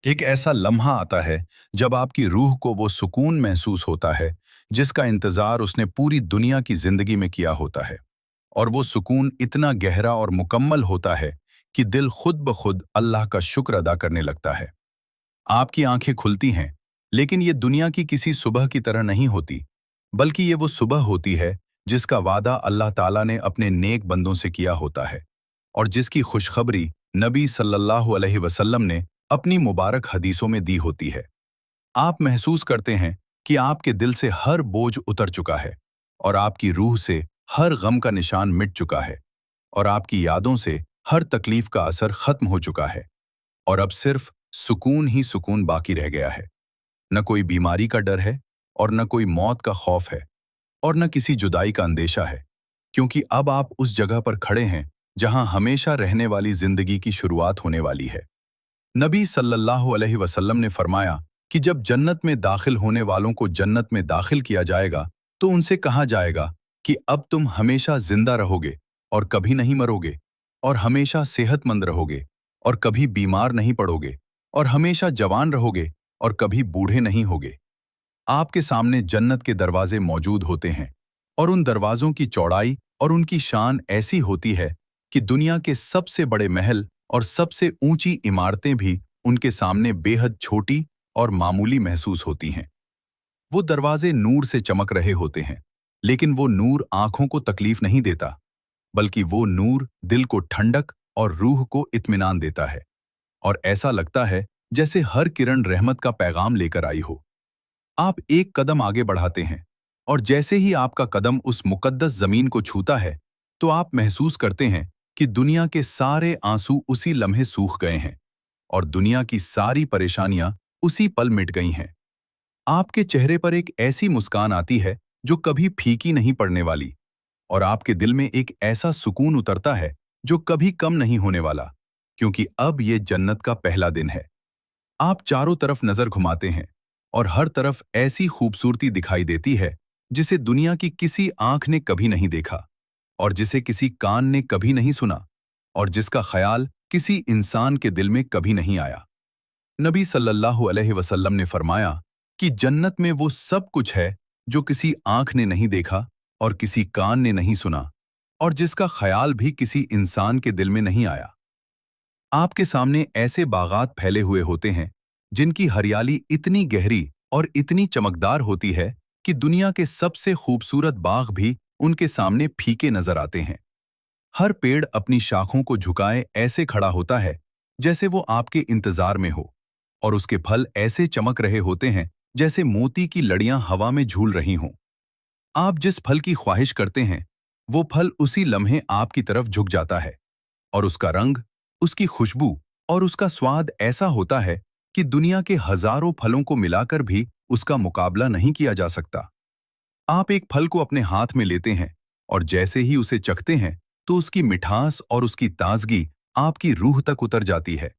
एक ऐसा लम्हा आता है जब आपकी रूह को वो सुकून महसूस होता है जिसका इंतजार उसने पूरी दुनिया की जिंदगी में किया होता है। और वो सुकून इतना गहरा और मुकम्मल होता है कि दिल खुद ब खुद अल्लाह का शुक्र अदा करने लगता है। आपकी आंखें खुलती हैं, लेकिन ये दुनिया की किसी सुबह की तरह नहीं होती, बल्कि ये वो सुबह होती है जिसका वादा अल्लाह ताला ने अपने नेक बंदों से किया होता है और जिसकी खुशखबरी नबी सल्लल्लाहु अलैहि वसल्लम ने अपनी मुबारक हदीसों में दी होती है। आप महसूस करते हैं कि आपके दिल से हर बोझ उतर चुका है और आपकी रूह से हर गम का निशान मिट चुका है और आपकी यादों से हर तकलीफ का असर खत्म हो चुका है और अब सिर्फ सुकून ही सुकून बाकी रह गया है। न कोई बीमारी का डर है और न कोई मौत का खौफ है और न किसी जुदाई का अंदेशा है, क्योंकि अब आप उस जगह पर खड़े हैं जहां हमेशा रहने वाली जिंदगी की शुरुआत होने वाली है। नबी सल्लल्लाहु अलैहि वसल्लम ने फरमाया कि जब जन्नत में दाखिल होने वालों को जन्नत में दाखिल किया जाएगा तो उनसे कहा जाएगा कि अब तुम हमेशा जिंदा रहोगे और कभी नहीं मरोगे, और हमेशा सेहतमंद रहोगे और कभी बीमार नहीं पड़ोगे, और हमेशा जवान रहोगे और कभी बूढ़े नहीं होगे। आपके सामने जन्नत के दरवाजे मौजूद होते हैं और उन दरवाजों की चौड़ाई और उनकी शान ऐसी होती है कि दुनिया के सबसे बड़े महल और सबसे ऊंची इमारतें भी उनके सामने बेहद छोटी और मामूली महसूस होती हैं। वो दरवाजे नूर से चमक रहे होते हैं, लेकिन वो नूर आंखों को तकलीफ नहीं देता, बल्कि वो नूर दिल को ठंडक और रूह को इत्मीनान देता है। और ऐसा लगता है जैसे हर किरण रहमत का पैगाम लेकर आई हो। आप एक कदम आगे बढ़ाते हैं और जैसे ही आपका कदम उस मुकद्दस जमीन को छूता है, तो आप महसूस करते हैं कि दुनिया के सारे आंसू उसी लम्हे सूख गए हैं और दुनिया की सारी परेशानियां उसी पल मिट गई हैं। आपके चेहरे पर एक ऐसी मुस्कान आती है जो कभी फीकी नहीं पड़ने वाली, और आपके दिल में एक ऐसा सुकून उतरता है जो कभी कम नहीं होने वाला, क्योंकि अब ये जन्नत का पहला दिन है। आप चारों तरफ नजर घुमाते हैं और हर तरफ ऐसी खूबसूरती दिखाई देती है जिसे दुनिया की किसी आंख ने कभी नहीं देखा, और जिसे किसी कान ने कभी नहीं सुना, और जिसका ख्याल किसी इंसान के दिल में कभी नहीं आया। नबी सल्लल्लाहु अलैहि वसल्लम ने फरमाया कि जन्नत में वो सब कुछ है जो किसी आंख ने नहीं देखा और किसी कान ने नहीं सुना, और जिसका ख्याल भी किसी इंसान के दिल में नहीं आया। आपके सामने ऐसे बागात फैले हुए होते हैं जिनकी हरियाली इतनी गहरी और इतनी चमकदार होती है कि दुनिया के सबसे खूबसूरत बाग भी उनके सामने फीके नजर आते हैं। हर पेड़ अपनी शाखों को झुकाए ऐसे खड़ा होता है जैसे वो आपके इंतजार में हो, और उसके फल ऐसे चमक रहे होते हैं जैसे मोती की लड़ियां हवा में झूल रही हों। आप जिस फल की ख्वाहिश करते हैं, वो फल उसी लम्हे आपकी तरफ झुक जाता है, और उसका रंग, उसकी खुशबू और उसका स्वाद ऐसा होता है कि दुनिया के हजारों फलों को मिलाकर भी उसका मुकाबला नहीं किया जा सकता। आप एक फल को अपने हाथ में लेते हैं और जैसे ही उसे चखते हैं तो उसकी मिठास और उसकी ताजगी आपकी रूह तक उतर जाती है,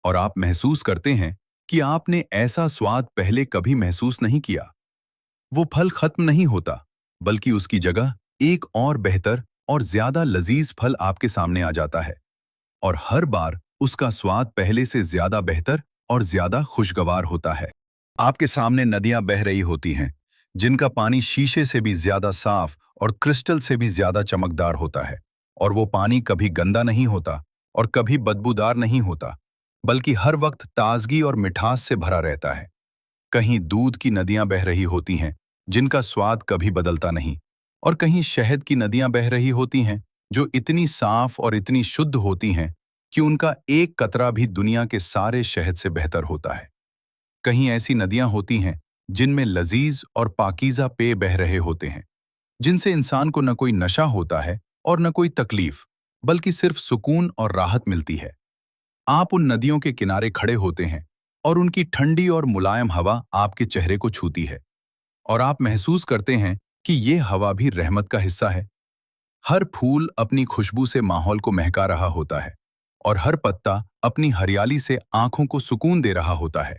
और आप महसूस करते हैं कि आपने ऐसा स्वाद पहले कभी महसूस नहीं किया। वो फल खत्म नहीं होता, बल्कि उसकी जगह एक और बेहतर और ज्यादा लजीज फल आपके सामने आ जाता है, और हर बार उसका स्वाद पहले से ज्यादा बेहतर और ज्यादा खुशगवार होता है। आपके सामने नदियां बह रही होती हैं जिनका पानी शीशे से भी ज्यादा साफ और क्रिस्टल से भी ज्यादा चमकदार होता है, और वो पानी कभी गंदा नहीं होता और कभी बदबूदार नहीं होता, बल्कि हर वक्त ताजगी और मिठास से भरा रहता है। कहीं दूध की नदियां बह रही होती हैं जिनका स्वाद कभी बदलता नहीं, और कहीं शहद की नदियां बह रही होती हैं जो इतनी साफ और इतनी शुद्ध होती हैं कि उनका एक कतरा भी दुनिया के सारे शहद से बेहतर होता है। कहीं ऐसी नदियां होती हैं जिनमें लजीज और पाकीज़ा पेय बह रहे होते हैं, जिनसे इंसान को न कोई नशा होता है और न कोई तकलीफ, बल्कि सिर्फ सुकून और राहत मिलती है। आप उन नदियों के किनारे खड़े होते हैं और उनकी ठंडी और मुलायम हवा आपके चेहरे को छूती है, और आप महसूस करते हैं कि ये हवा भी रहमत का हिस्सा है। हर फूल अपनी खुशबू से माहौल को महका रहा होता है, और हर पत्ता अपनी हरियाली से आंखों को सुकून दे रहा होता है,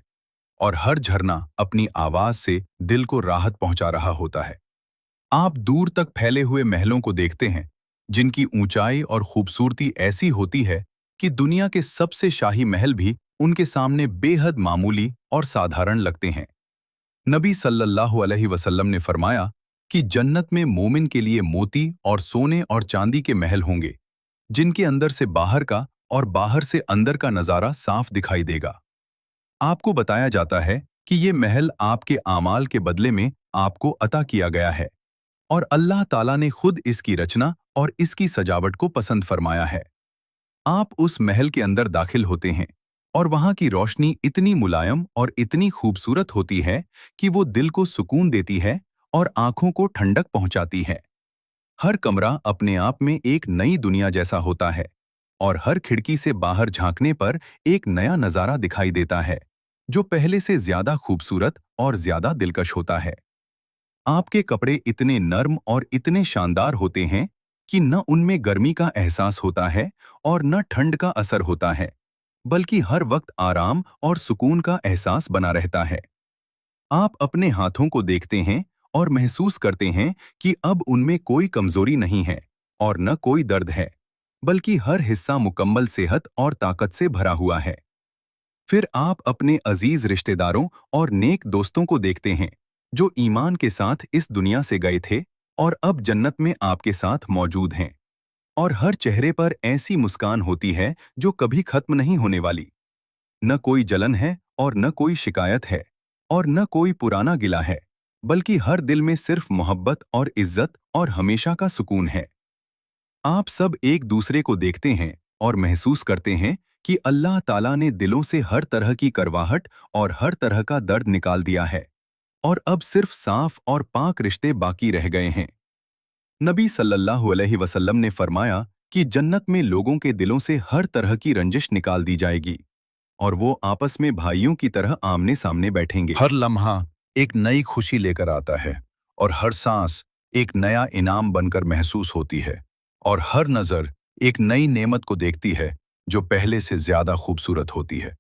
और हर झरना अपनी आवाज से दिल को राहत पहुंचा रहा होता है। आप दूर तक फैले हुए महलों को देखते हैं जिनकी ऊंचाई और खूबसूरती ऐसी होती है कि दुनिया के सबसे शाही महल भी उनके सामने बेहद मामूली और साधारण लगते हैं। नबी सल्लल्लाहु अलैहि वसल्लम ने फरमाया कि जन्नत में मोमिन के लिए मोती और सोने और चांदी के महल होंगे, जिनके अंदर से बाहर का और बाहर से अंदर का नज़ारा साफ दिखाई देगा। आपको बताया जाता है कि ये महल आपके आमाल के बदले में आपको अता किया गया है और अल्लाह ताला ने खुद इसकी रचना और इसकी सजावट को पसंद फरमाया है। आप उस महल के अंदर दाखिल होते हैं और वहां की रोशनी इतनी मुलायम और इतनी खूबसूरत होती है कि वो दिल को सुकून देती है और आंखों को ठंडक पहुंचाती है। हर कमरा अपने आप में एक नई दुनिया जैसा होता है और हर खिड़की से बाहर झांकने पर एक नया नज़ारा दिखाई देता है, जो पहले से ज्यादा खूबसूरत और ज्यादा दिलकश होता है। आपके कपड़े इतने नर्म और इतने शानदार होते हैं कि न उनमें गर्मी का एहसास होता है और न ठंड का असर होता है, बल्कि हर वक्त आराम और सुकून का एहसास बना रहता है। आप अपने हाथों को देखते हैं और महसूस करते हैं कि अब उनमें कोई कमजोरी नहीं है और न कोई दर्द है, बल्कि हर हिस्सा मुकम्मल सेहत और ताकत से भरा हुआ है। फिर आप अपने अजीज रिश्तेदारों और नेक दोस्तों को देखते हैं, जो ईमान के साथ इस दुनिया से गए थे और अब जन्नत में आपके साथ मौजूद हैं। और हर चेहरे पर ऐसी मुस्कान होती है जो कभी खत्म नहीं होने वाली। न कोई जलन है और न कोई शिकायत है और न कोई पुराना गिला है, बल्कि हर दिल में सिर्फ मोहब्बत और इज्जत और हमेशा का सुकून है। आप सब एक दूसरे को देखते हैं और महसूस करते हैं कि अल्लाह ताला ने दिलों से हर तरह की करवाहट और हर तरह का दर्द निकाल दिया है और अब सिर्फ साफ और पाक रिश्ते बाकी रह गए हैं। नबी सल्लल्लाहु अलैहि वसल्लम ने फरमाया कि जन्नत में लोगों के दिलों से हर तरह की रंजिश निकाल दी जाएगी और वो आपस में भाइयों की तरह आमने सामने बैठेंगे। हर लम्हा एक नई खुशी लेकर आता है और हर सांस एक नया इनाम बनकर महसूस होती है और हर नज़र एक नई नेमत को देखती है जो पहले से ज्यादा खूबसूरत होती है।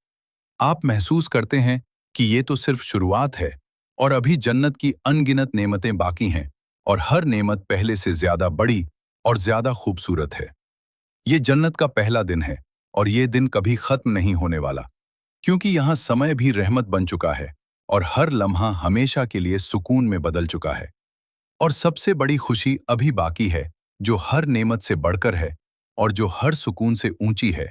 आप महसूस करते हैं कि ये तो सिर्फ शुरुआत है और अभी जन्नत की अनगिनत नेमतें बाकी हैं और हर नेमत पहले से ज्यादा बड़ी और ज्यादा खूबसूरत है। ये जन्नत का पहला दिन है और ये दिन कभी खत्म नहीं होने वाला, क्योंकि यहाँ समय भी रहमत बन चुका है और हर लम्हा हमेशा के लिए सुकून में बदल चुका है। और सबसे बड़ी खुशी अभी बाकी है, जो हर नेमत से बढ़कर है और जो हर सुकून से ऊंची है,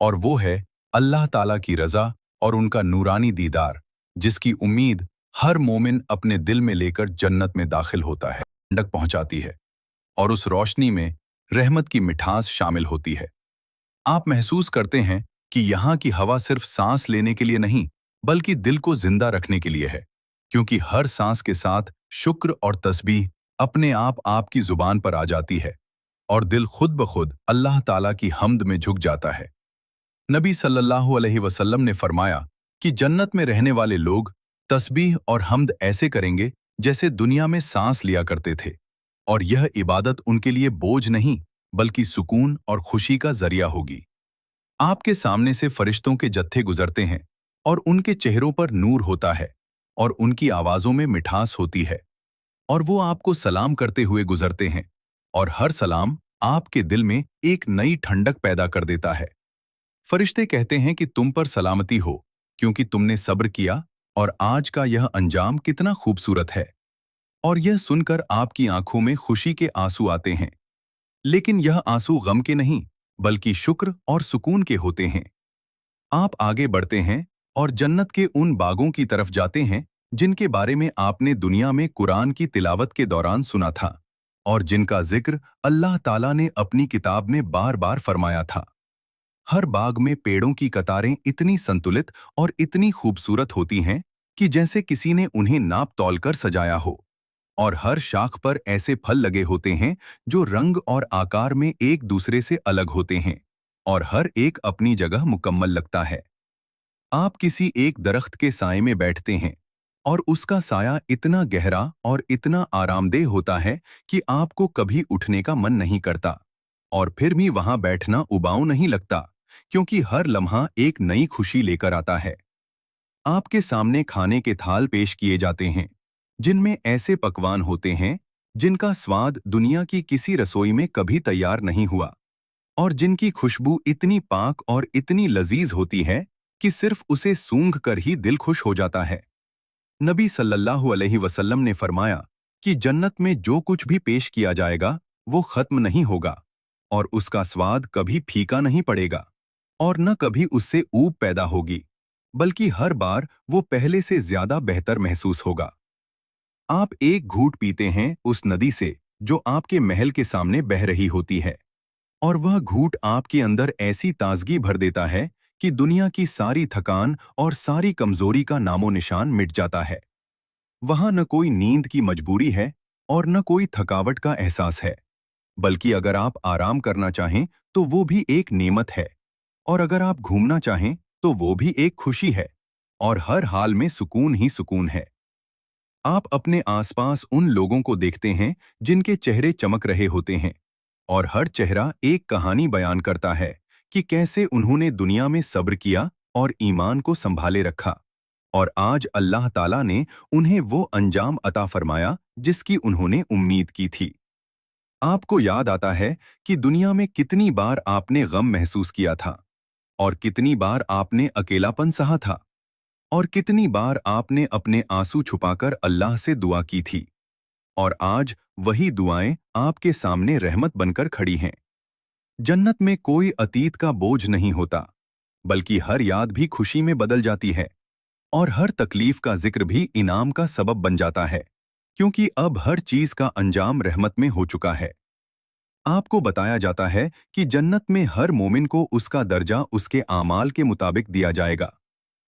और वो है अल्लाह ताला की रज़ा और उनका नूरानी दीदार, जिसकी उम्मीद हर मोमिन अपने दिल में लेकर जन्नत में दाखिल होता है, ठंडक पहुंचाती है और उस रोशनी में रहमत की मिठास शामिल होती है। आप महसूस करते हैं कि यहाँ की हवा सिर्फ सांस लेने के लिए नहीं, बल्कि दिल को जिंदा रखने के लिए है, क्योंकि हर सांस के साथ शुक्र और तस्बीह अपने आप आपकी जुबान पर आ जाती है और दिल खुद ब खुद अल्लाह ताला की हम्द में झुक जाता है। नबी सल्लल्लाहु अलैहि वसल्लम ने फरमाया कि जन्नत में रहने वाले लोग तस्बीह और हम्द ऐसे करेंगे जैसे दुनिया में सांस लिया करते थे, और यह इबादत उनके लिए बोझ नहीं, बल्कि सुकून और खुशी का जरिया होगी। आपके सामने से फरिश्तों के जत्थे गुजरते हैं और उनके चेहरों पर नूर होता है और उनकी आवाज़ों में मिठास होती है, और वो आपको सलाम करते हुए गुजरते हैं और हर सलाम आपके दिल में एक नई ठंडक पैदा कर देता है। फरिश्ते कहते हैं कि तुम पर सलामती हो, क्योंकि तुमने सब्र किया और आज का यह अंजाम कितना खूबसूरत है। और यह सुनकर आपकी आंखों में खुशी के आंसू आते हैं, लेकिन यह आंसू गम के नहीं, बल्कि शुक्र और सुकून के होते हैं। आप आगे बढ़ते हैं और जन्नत के उन बागों की तरफ जाते हैं जिनके बारे में आपने दुनिया में कुरान की तिलावत के दौरान सुना था और जिनका जिक्र अल्लाह ताला ने अपनी किताब में बार बार फरमाया था। हर बाग में पेड़ों की कतारें इतनी संतुलित और इतनी खूबसूरत होती हैं कि जैसे किसी ने उन्हें नाप तौल कर सजाया हो, और हर शाख पर ऐसे फल लगे होते हैं जो रंग और आकार में एक दूसरे से अलग होते हैं और हर एक अपनी जगह मुकम्मल लगता है। आप किसी एक दरख्त के साए में बैठते हैं और उसका साया इतना गहरा और इतना आरामदेह होता है कि आपको कभी उठने का मन नहीं करता, और फिर भी वहां बैठना उबाऊ नहीं लगता, क्योंकि हर लम्हा एक नई खुशी लेकर आता है। आपके सामने खाने के थाल पेश किए जाते हैं जिनमें ऐसे पकवान होते हैं जिनका स्वाद दुनिया की किसी रसोई में कभी तैयार नहीं हुआ, और जिनकी खुशबू इतनी पाक और इतनी लजीज होती है कि सिर्फ उसे सूंघ कर ही दिल खुश हो जाता है। नबी सल्लल्लाहु अलैहि वसल्लम ने फरमाया कि जन्नत में जो कुछ भी पेश किया जाएगा वो खत्म नहीं होगा और उसका स्वाद कभी फीका नहीं पड़ेगा और न कभी उससे ऊब पैदा होगी, बल्कि हर बार वो पहले से ज्यादा बेहतर महसूस होगा। आप एक घूंट पीते हैं उस नदी से जो आपके महल के सामने बह रही होती है, और वह घूंट आपके अंदर ऐसी ताजगी भर देता है कि दुनिया की सारी थकान और सारी कमजोरी का नामो निशान मिट जाता है। वहां न कोई नींद की मजबूरी है और न कोई थकावट का एहसास है, बल्कि अगर आप आराम करना चाहें तो वो भी एक नेमत है, और अगर आप घूमना चाहें तो वो भी एक खुशी है, और हर हाल में सुकून ही सुकून है। आप अपने आसपास उन लोगों को देखते हैं जिनके चेहरे चमक रहे होते हैं, और हर चेहरा एक कहानी बयान करता है कि कैसे उन्होंने दुनिया में सब्र किया और ईमान को संभाले रखा, और आज अल्लाह ताला ने उन्हें वो अंजाम अता फरमाया जिसकी उन्होंने उम्मीद की थी। आपको याद आता है कि दुनिया में कितनी बार आपने गम महसूस किया था, और कितनी बार आपने अकेलापन सहा था, और कितनी बार आपने अपने आंसू छुपाकर अल्लाह से दुआ की थी, और आज वही दुआएं आपके सामने रहमत बनकर खड़ी हैं। जन्नत में कोई अतीत का बोझ नहीं होता, बल्कि हर याद भी खुशी में बदल जाती है, और हर तकलीफ का जिक्र भी इनाम का सबब बन जाता है, क्योंकि अब हर चीज का अंजाम रहमत में हो चुका है। आपको बताया जाता है कि जन्नत में हर मोमिन को उसका दर्जा उसके आमाल के मुताबिक दिया जाएगा,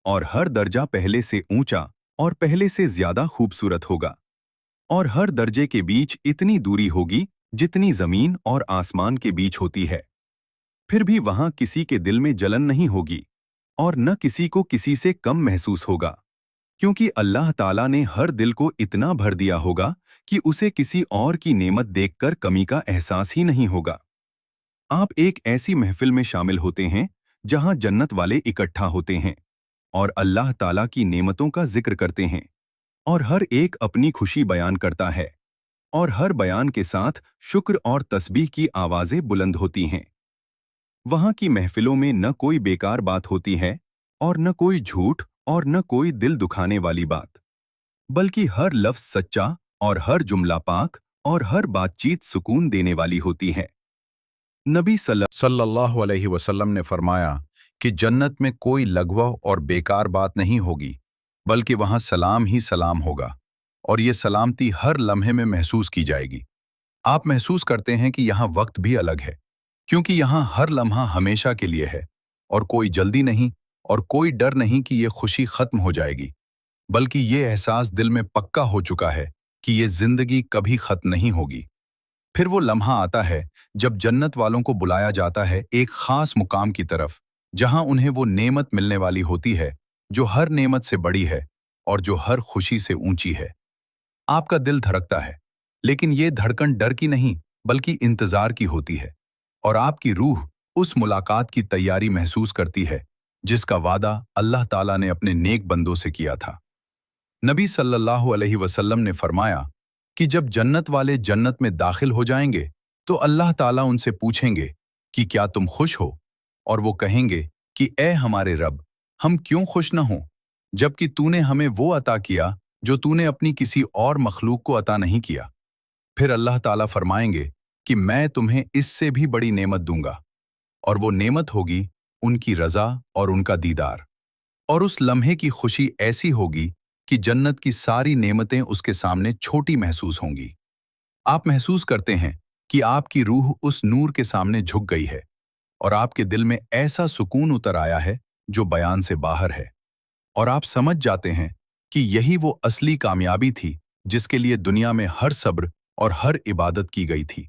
और हर दर्जा पहले से ऊंचा और पहले से ज्यादा खूबसूरत होगा, और हर दर्जे के बीच इतनी दूरी होगी जितनी जमीन और आसमान के बीच होती है। फिर भी वहां किसी के दिल में जलन नहीं होगी, और न किसी को किसी से कम महसूस होगा, क्योंकि अल्लाह ताला ने हर दिल को इतना भर दिया होगा कि उसे किसी और की नेमत देखकर कमी का एहसास ही नहीं होगा। आप एक ऐसी महफिल में शामिल होते हैं जहां जन्नत वाले इकट्ठा होते हैं और अल्लाह ताला की नेमतों का जिक्र करते हैं, और हर एक अपनी खुशी बयान करता है, और हर बयान के साथ शुक्र और तस्बीह की आवाजें बुलंद होती हैं। वहां की महफिलों में न कोई बेकार बात होती है, और न कोई झूठ, और न कोई दिल दुखाने वाली बात, बल्कि हर लफ्ज सच्चा, और हर जुमला पाक, और हर बातचीत सुकून देने वाली होती है। नबी सल्लल्लाहु अलैहि वसल्लम ने फरमाया कि जन्नत में कोई लग़व और बेकार बात नहीं होगी, बल्कि वहां सलाम ही सलाम होगा, और ये सलामती हर लम्हे में महसूस की जाएगी। आप महसूस करते हैं कि यहाँ वक्त भी अलग है, क्योंकि यहाँ हर लम्हा हमेशा के लिए है, और कोई जल्दी नहीं और कोई डर नहीं कि ये खुशी खत्म हो जाएगी, बल्कि ये एहसास दिल में पक्का हो चुका है कि ये जिंदगी कभी खत्म नहीं होगी। फिर वो लम्हा आता है जब जन्नत वालों को बुलाया जाता है एक खास मुकाम की तरफ, जहां उन्हें वो नेमत मिलने वाली होती है जो हर नेमत से बड़ी है और जो हर खुशी से ऊंची है। आपका दिल धड़कता है, लेकिन ये धड़कन डर की नहीं बल्कि इंतजार की होती है, और आपकी रूह उस मुलाकात की तैयारी महसूस करती है जिसका वादा अल्लाह ताला ने अपने नेक बंदों से किया था। नबी सल्लल्लाहु अलैहि वसल्लम ने फरमाया कि जब जन्नत वाले जन्नत में दाखिल हो जाएंगे तो अल्लाह ताला उनसे पूछेंगे कि क्या तुम खुश हो, और वो कहेंगे कि ए हमारे रब, हम क्यों खुश न हों, जबकि तूने हमें वो अता किया जो तूने अपनी किसी और मखलूक को अता नहीं किया। फिर अल्लाह ताला फरमाएंगे कि मैं तुम्हें इससे भी बड़ी नेमत दूंगा, और वो नेमत होगी उनकी रजा और उनका दीदार। और उस लम्हे की खुशी ऐसी होगी कि जन्नत की सारी नेमतें उसके सामने छोटी महसूस होंगी। आप महसूस करते हैं कि आपकी रूह उस नूर के सामने झुक गई है, और आपके दिल में ऐसा सुकून उतर आया है जो बयान से बाहर है, और आप समझ जाते हैं कि यही वो असली कामयाबी थी जिसके लिए दुनिया में हर सब्र और हर इबादत की गई थी।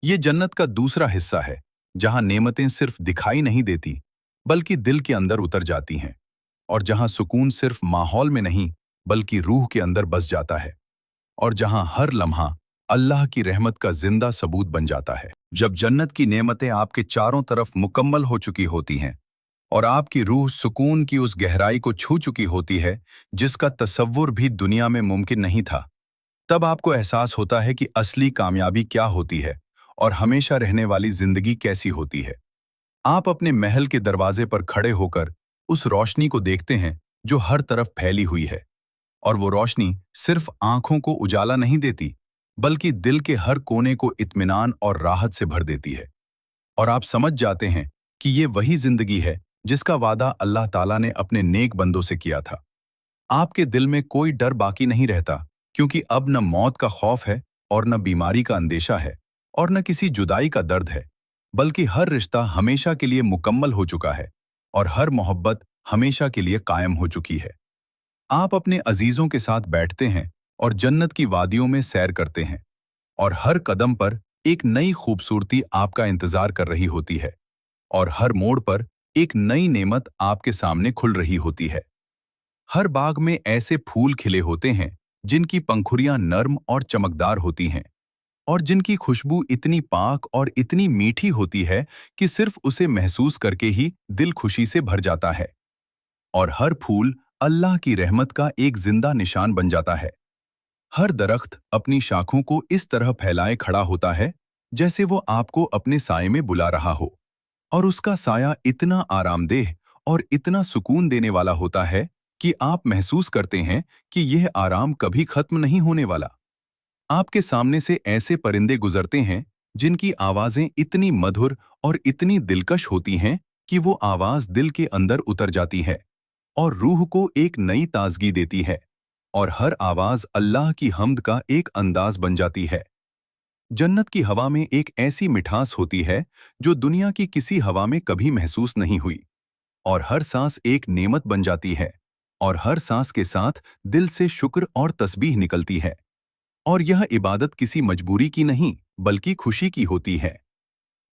ये जन्नत का दूसरा हिस्सा है जहां नेमतें सिर्फ दिखाई नहीं देती बल्कि दिल के अंदर उतर जाती हैं, और जहां सुकून सिर्फ माहौल में नहीं बल्कि रूह के अंदर बस जाता है, और जहां हर लम्हा अल्लाह की रहमत का जिंदा सबूत बन जाता है। जब जन्नत की नेमतें आपके चारों तरफ मुकम्मल हो चुकी होती हैं और आपकी रूह सुकून की उस गहराई को छू चुकी होती है जिसका तसव्वुर भी दुनिया में मुमकिन नहीं था, तब आपको एहसास होता है कि असली कामयाबी क्या होती है और हमेशा रहने वाली जिंदगी कैसी होती है। आप अपने महल के दरवाजे पर खड़े होकर उस रोशनी को देखते हैं जो हर तरफ फैली हुई है। और वो रोशनी सिर्फ आंखों को उजाला नहीं देती, बल्कि दिल के हर कोने को इत्मीनान और राहत से भर देती है। और आप समझ जाते हैं कि ये वही जिंदगी है जिसका वादा अल्लाह ताला ने अपने नेक बंदों से किया था। आपके दिल में कोई डर बाकी नहीं रहता, क्योंकि अब न मौत का खौफ है और न बीमारी का अंदेशा है और न किसी जुदाई का दर्द है, बल्कि हर रिश्ता हमेशा के लिए मुकम्मल हो चुका है और हर मोहब्बत हमेशा के लिए कायम हो चुकी है। आप अपने अजीजों के साथ बैठते हैं और जन्नत की वादियों में सैर करते हैं, और हर कदम पर एक नई खूबसूरती आपका इंतजार कर रही होती है, और हर मोड़ पर एक नई नेमत आपके सामने खुल रही होती है। हर बाग में ऐसे फूल खिले होते हैं जिनकी पंखुड़ियां नर्म और चमकदार होती हैं, और जिनकी खुशबू इतनी पाक और इतनी मीठी होती है कि सिर्फ उसे महसूस करके ही दिल खुशी से भर जाता है। और हर फूल अल्लाह की रहमत का एक जिंदा निशान बन जाता है। हर दरख्त अपनी शाखों को इस तरह फैलाए खड़ा होता है जैसे वो आपको अपने साये में बुला रहा हो, और उसका साया इतना आरामदेह और इतना सुकून देने वाला होता है कि आप महसूस करते हैं कि यह आराम कभी खत्म नहीं होने वाला। आपके सामने से ऐसे परिंदे गुजरते हैं जिनकी आवाजें इतनी मधुर और इतनी दिलकश होती हैं कि वो आवाज दिल के अंदर उतर जाती है और रूह को एक नई ताजगी देती है, और हर आवाज अल्लाह की हम्द का एक अंदाज बन जाती है। जन्नत की हवा में एक ऐसी मिठास होती है जो दुनिया की किसी हवा में कभी महसूस नहीं हुई, और हर सांस एक नेमत बन जाती है, और हर सांस के साथ दिल से शुक्र और तस्बीह निकलती है। और यह इबादत किसी मजबूरी की नहीं, बल्कि खुशी की होती है।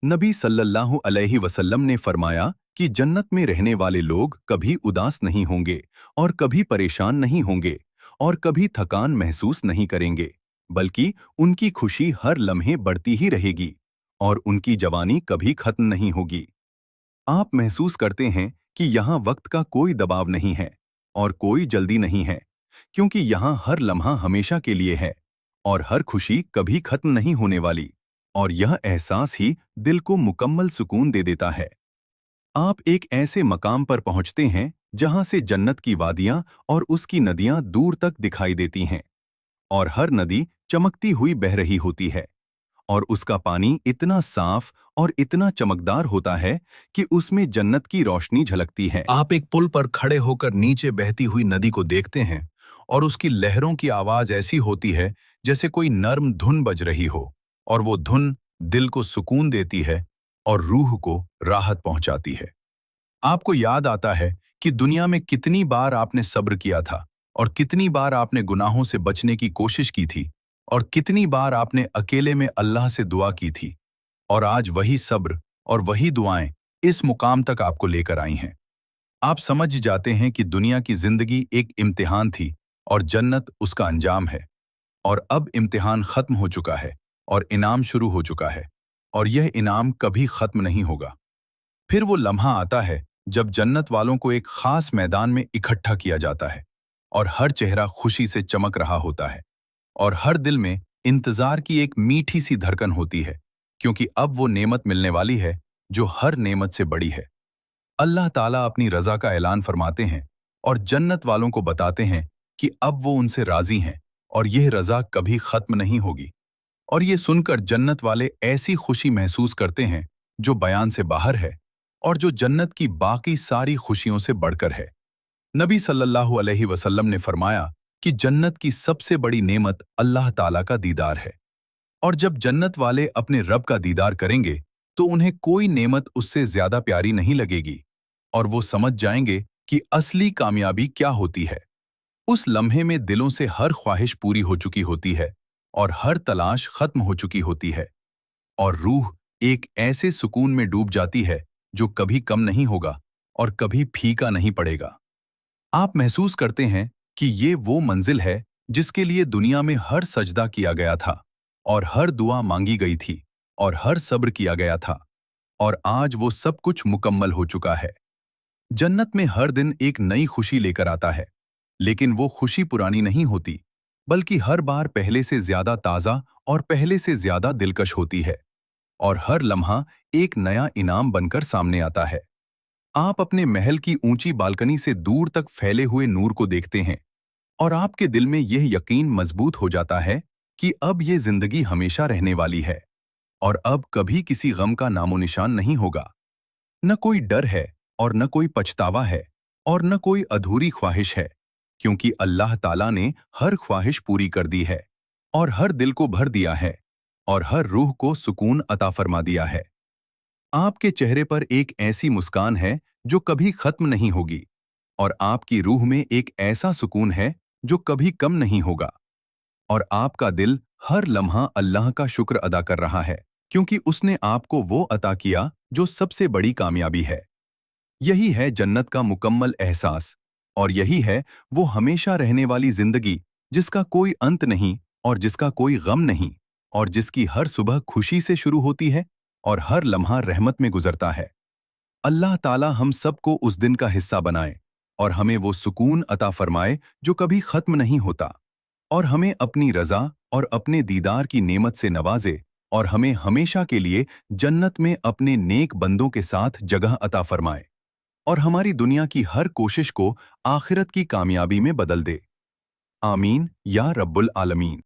नबी सल्लल्लाहु अलैहि वसल्लम ने फरमाया कि जन्नत में रहने वाले लोग कभी उदास नहीं होंगे और कभी परेशान नहीं होंगे और कभी थकान महसूस नहीं करेंगे, बल्कि उनकी खुशी हर लम्हे बढ़ती ही रहेगी और उनकी जवानी कभी खत्म नहीं होगी। आप महसूस करते हैं कि यहाँ वक्त का कोई दबाव नहीं है और कोई जल्दी नहीं है, क्योंकि यहाँ हर लम्हा हमेशा के लिए है और हर खुशी कभी खत्म नहीं होने वाली, और यह एहसास ही दिल को मुकम्मल सुकून दे देता है। आप एक ऐसे मकाम पर पहुंचते हैं जहां से जन्नत की वादियां और उसकी नदियां दूर तक दिखाई देती हैं, और हर नदी चमकती हुई बह रही होती है, और उसका पानी इतना साफ और इतना चमकदार होता है कि उसमें जन्नत की रोशनी झलकती है। आप एक पुल पर खड़े होकर नीचे बहती हुई नदी को देखते हैं, और उसकी लहरों की आवाज ऐसी होती है जैसे कोई नर्म धुन बज रही हो, और वो धुन दिल को सुकून देती है और रूह को राहत पहुंचाती है। आपको याद आता है कि दुनिया में कितनी बार आपने सब्र किया था, और कितनी बार आपने गुनाहों से बचने की कोशिश की थी, और कितनी बार आपने अकेले में अल्लाह से दुआ की थी, और आज वही सब्र और वही दुआएं इस मुकाम तक आपको लेकर आई हैं। आप समझ जाते हैं कि दुनिया की जिंदगी एक इम्तिहान थी और जन्नत उसका अंजाम है, और अब इम्तिहान खत्म हो चुका है और इनाम शुरू हो चुका है, और यह इनाम कभी खत्म नहीं होगा। फिर वो लम्हा आता है जब जन्नत वालों को एक खास मैदान में इकट्ठा किया जाता है, और हर चेहरा खुशी से चमक रहा होता है, और हर दिल में इंतजार की एक मीठी सी धड़कन होती है, क्योंकि अब वो नेमत मिलने वाली है जो हर नेमत से बड़ी है। अल्लाह ताला अपनी रज़ा का ऐलान फरमाते हैं और जन्नत वालों को बताते हैं कि अब वो उनसे राज़ी हैं और यह रज़ा कभी ख़त्म नहीं होगी। और ये सुनकर जन्नत वाले ऐसी खुशी महसूस करते हैं जो बयान से बाहर है, और जो जन्नत की बाकी सारी खुशियों से बढ़कर है। नबी सल्लल्लाहु अलैहि वसल्लम ने फरमाया कि जन्नत की सबसे बड़ी नेमत अल्लाह ताला का दीदार है, और जब जन्नत वाले अपने रब का दीदार करेंगे तो उन्हें कोई नेमत उससे ज्यादा प्यारी नहीं लगेगी, और वो समझ जाएंगे कि असली कामयाबी क्या होती है। उस लम्हे में दिलों से हर ख्वाहिश पूरी हो चुकी होती है और हर तलाश खत्म हो चुकी होती है, और रूह एक ऐसे सुकून में डूब जाती है जो कभी कम नहीं होगा और कभी फीका नहीं पड़ेगा। आप महसूस करते हैं कि ये वो मंजिल है जिसके लिए दुनिया में हर सजदा किया गया था, और हर दुआ मांगी गई थी, और हर सब्र किया गया था, और आज वो सब कुछ मुकम्मल हो चुका है। जन्नत में हर दिन एक नई खुशी लेकर आता है, लेकिन वो खुशी पुरानी नहीं होती, बल्कि हर बार पहले से ज्यादा ताज़ा और पहले से ज्यादा दिलकश होती है, और हर लम्हा एक नया इनाम बनकर सामने आता है। आप अपने महल की ऊंची बालकनी से दूर तक फैले हुए नूर को देखते हैं और आपके दिल में यह यकीन मजबूत हो जाता है कि अब ये जिंदगी हमेशा रहने वाली है और अब कभी किसी गम का नामो निशान नहीं होगा। न कोई डर है और न कोई पछतावा है और न कोई अधूरी ख्वाहिश है, क्योंकि अल्लाह ताला ने हर ख्वाहिश पूरी कर दी है और हर दिल को भर दिया है और हर रूह को सुकून अता फरमा दिया है। आपके चेहरे पर एक ऐसी मुस्कान है जो कभी खत्म नहीं होगी और आपकी रूह में एक ऐसा सुकून है जो कभी कम नहीं होगा और आपका दिल हर लम्हा अल्लाह का शुक्र अदा कर रहा है, क्योंकि उसने आपको वो अता किया जो सबसे बड़ी कामयाबी है। यही है जन्नत का मुकम्मल एहसास और यही है वो हमेशा रहने वाली जिंदगी जिसका कोई अंत नहीं और जिसका कोई गम नहीं और जिसकी हर सुबह खुशी से शुरू होती है और हर लम्हा रहमत में गुजरता है। अल्लाह ताला हम सबको उस दिन का हिस्सा बनाए और हमें वो सुकून अता फरमाए जो कभी खत्म नहीं होता और हमें अपनी रज़ा और अपने दीदार की नेमत से नवाजे और हमें हमेशा के लिए जन्नत में अपने नेक बंदों के साथ जगह अता फरमाए और हमारी दुनिया की हर कोशिश को आखिरत की कामयाबी में बदल दे। आमीन या रब्बुल आलमीन।